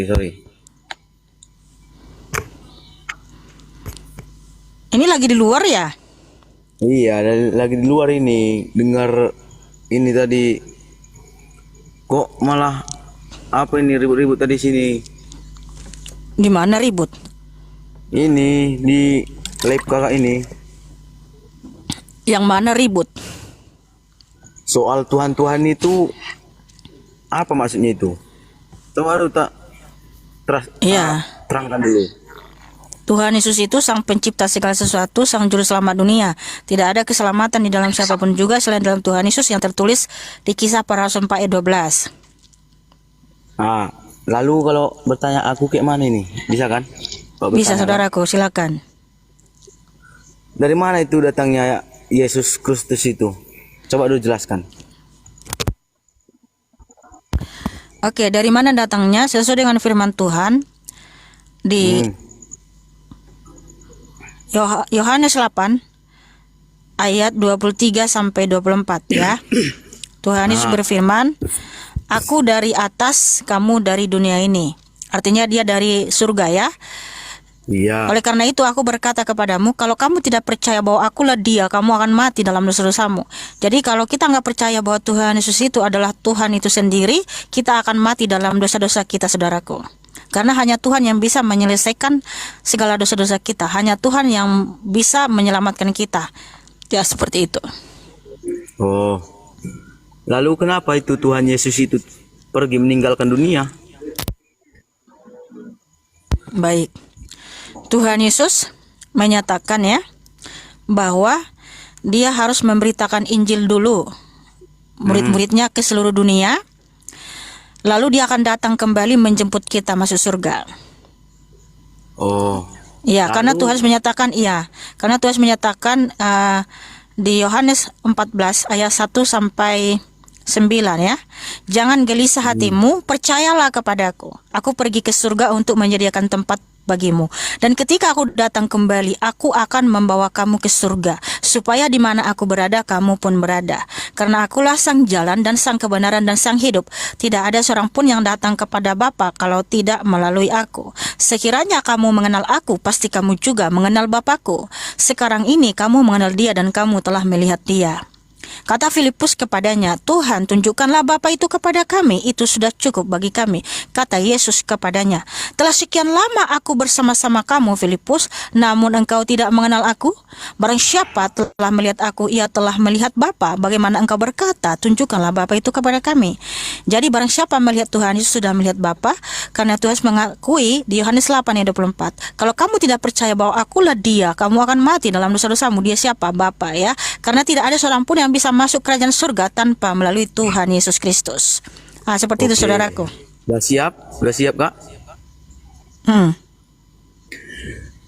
sorry. Ini lagi di luar ya? Iya, lagi di luar ini. Dengar ini tadi. Kok malah apa ini ribut-ribut tadi sini? Di mana ribut? Ini di lab kakak ini. Yang mana ribut? Soal Tuhan itu apa maksudnya itu? Baru tak Iya. terangkan dulu. Tuhan Yesus itu sang pencipta segala sesuatu, sang juru selamat dunia. Tidak ada keselamatan di dalam siapapun juga selain dalam Tuhan Yesus yang tertulis di Kisah Para Rasul 4 ayat 12. Lalu kalau bertanya aku kayak mana ini? Bisa kan? Bisa saudaraku, silakan. Dari mana itu datangnya Yesus Kristus itu? Coba dulu jelaskan. Oke, dari mana datangnya? Sesuai dengan firman Tuhan di Yohanes 8 ayat 23 sampai 24 ya. Tuhan Yesus berfirman, "Aku dari atas, kamu dari dunia ini." Artinya dia dari surga ya. Iya. Oleh karena itu aku berkata kepadamu, kalau kamu tidak percaya bahwa akulah dia, kamu akan mati dalam dosa-dosamu. Jadi kalau kita nggak percaya bahwa Tuhan Yesus itu adalah Tuhan itu sendiri, kita akan mati dalam dosa-dosa kita, saudaraku. Karena hanya Tuhan yang bisa menyelesaikan segala dosa-dosa kita. Hanya Tuhan yang bisa menyelamatkan kita. Ya seperti itu. Oh. Lalu kenapa itu Tuhan Yesus itu pergi meninggalkan dunia? Baik. Tuhan Yesus menyatakan ya bahwa dia harus memberitakan Injil dulu murid-muridnya ke seluruh dunia. Lalu dia akan datang kembali menjemput kita masuk surga. Oh. Iya, karena Tuhan menyatakan Karena Tuhan menyatakan di Yohanes 14 ayat 1 sampai 9 ya. Jangan gelisah hatimu, percayalah kepadaku. Aku pergi ke surga untuk menyediakan tempat bagimu. Dan ketika aku datang kembali, aku akan membawa kamu ke surga, supaya di mana aku berada, kamu pun berada. Karena akulah sang jalan dan sang kebenaran dan sang hidup. Tidak ada seorang pun yang datang kepada Bapa kalau tidak melalui aku. Sekiranya kamu mengenal aku, pasti kamu juga mengenal Bapakku. Sekarang ini kamu mengenal dia dan kamu telah melihat dia. Kata Filipus kepadanya, Tuhan, tunjukkanlah Bapa itu kepada kami, itu sudah cukup bagi kami. Kata Yesus kepadanya, telah sekian lama aku bersama-sama kamu, Filipus, namun engkau tidak mengenal aku? Barang siapa telah melihat aku, ia telah melihat Bapa. Bagaimana engkau berkata, tunjukkanlah Bapa itu kepada kami? Jadi barang siapa melihat Tuhan Yesus sudah melihat Bapa, karena Tuhan mengakui di Yohanes 8 ayat 24, kalau kamu tidak percaya bahwa akulah dia, kamu akan mati dalam dosa-dosamu. Dia siapa? Bapa ya. Karena tidak ada seorang pun yang bisa masuk kerajaan surga tanpa melalui Tuhan Yesus Kristus. Seperti itu saudaraku. Udah siap Kak?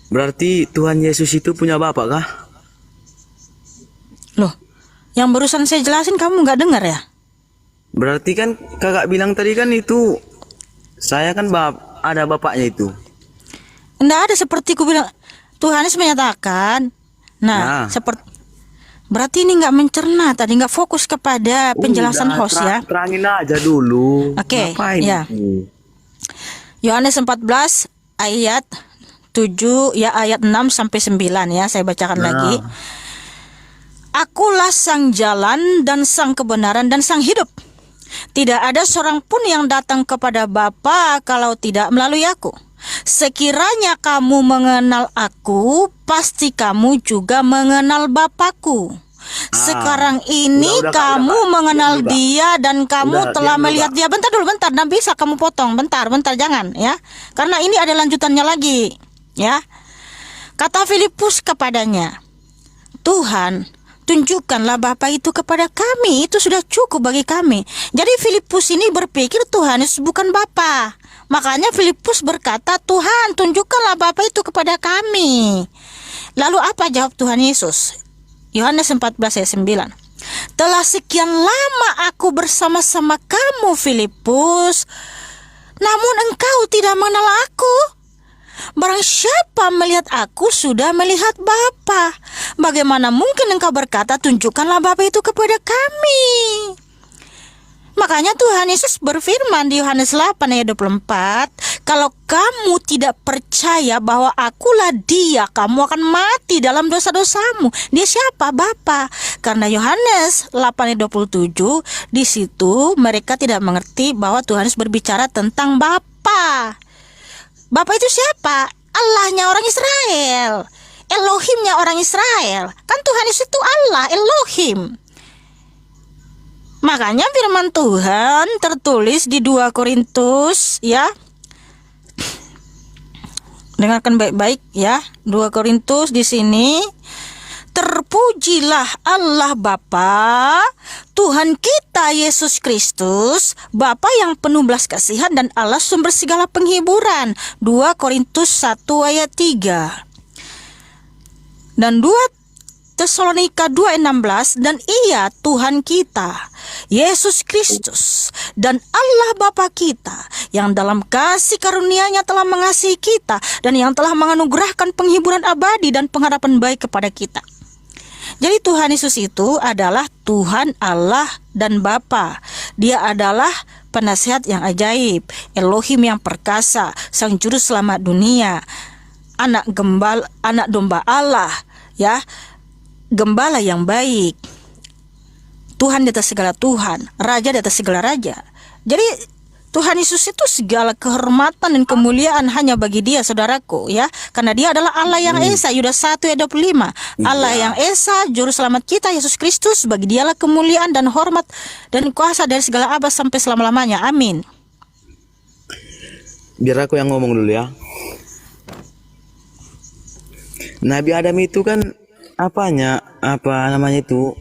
Berarti Tuhan Yesus itu punya Bapak kah? Loh, yang barusan saya jelasin kamu nggak dengar ya? Berarti kan kakak bilang tadi kan itu saya kan ada bapaknya itu. Nggak ada, seperti ku bilang. Tuhan Yesus menyatakan. Seperti berarti ini nggak mencerna tadi, nggak fokus kepada penjelasan host ya. Terangin aja dulu. Oke, ngapain ya. Yohanes 14 ayat 7 ya, ayat 6 sampai 9 ya, saya bacakan lagi. Akulah sang jalan dan sang kebenaran dan sang hidup. Tidak ada seorang pun yang datang kepada Bapa kalau tidak melalui aku. Sekiranya kamu mengenal aku, pasti kamu juga mengenal Bapakku. Sekarang ini kamu mengenal dia dan kamu telah melihat dia. Bentar dulu, bentar, dan bisa kamu potong. Bentar, jangan ya. Karena ini ada lanjutannya lagi ya. Kata Filipus kepadanya, Tuhan, tunjukkanlah Bapa itu kepada kami, itu sudah cukup bagi kami. Jadi Filipus ini berpikir Tuhan Yesus bukan Bapa. Makanya Filipus berkata, Tuhan, tunjukkanlah Bapa itu kepada kami. Lalu apa jawab Tuhan Yesus? Yohanes 14 ayat 9. Telah sekian lama aku bersama-sama kamu, Filipus, namun engkau tidak mengenal aku. Barang siapa melihat aku sudah melihat Bapa. Bagaimana mungkin engkau berkata, tunjukkanlah Bapa itu kepada kami? Makanya Tuhan Yesus berfirman di Yohanes 8 ayat 24, Kalau kamu tidak percaya bahwa akulah dia, kamu akan mati dalam dosa-dosamu. Dia siapa? Bapa. Karena Yohanes 8:27, di situ mereka tidak mengerti bahwa Tuhan Yesus berbicara tentang Bapa. Bapa itu siapa? Allahnya orang Israel. Elohimnya orang Israel. Kan Tuhan Yesus itu Allah, Elohim. Makanya firman Tuhan tertulis di 2 Korintus, ya. Dengarkan baik-baik ya. 2 Korintus di sini. Terpujilah Allah Bapa, Tuhan kita Yesus Kristus, Bapa yang penuh belas kasihan dan Allah sumber segala penghiburan. 2 Korintus 1 ayat 3. Dan 2 Tesalonika 2:16, dan Ia Tuhan kita, Yesus Kristus, dan Allah Bapa kita, yang dalam kasih karunia-Nya telah mengasihi kita, dan yang telah menganugerahkan penghiburan abadi dan pengharapan baik kepada kita. Jadi Tuhan Yesus itu adalah Tuhan Allah dan Bapa. Dia adalah penasihat yang ajaib, Elohim yang perkasa, Sang Juru Selamat dunia, anak domba Allah, ya, gembala yang baik, Tuhan di atas segala Tuhan, Raja di atas segala Raja. Jadi Tuhan Yesus itu segala kehormatan dan kemuliaan hanya bagi Dia, saudaraku, ya. Karena Dia adalah Allah yang Esa, Yudas 1 ayat 25. Allah yang Esa, Juru Selamat kita, Yesus Kristus, bagi Dialah kemuliaan dan hormat dan kuasa dari segala abad sampai selama-lamanya. Amin. Biar aku yang ngomong dulu ya. Nabi Adam itu kan apa namanya itu?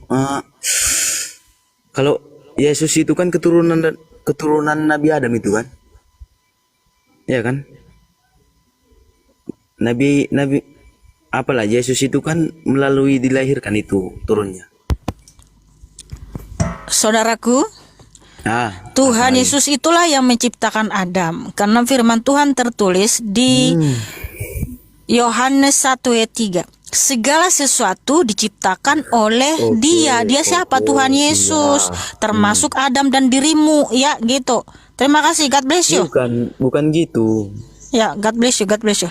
Kalau Yesus itu kan keturunan Nabi Adam itu kan, ya kan? Nabi apalah Yesus itu kan melalui dilahirkan itu turunnya. Saudaraku, Tuhan Yesus itulah yang menciptakan Adam. Karena firman Tuhan tertulis di Yohanes 1 ayat 3. Segala sesuatu diciptakan oleh Dia. Dia siapa? Tuhan Yesus, termasuk Adam dan dirimu, ya gitu. Terima kasih. God bless you. Bukan gitu. Ya, God bless you. God bless you.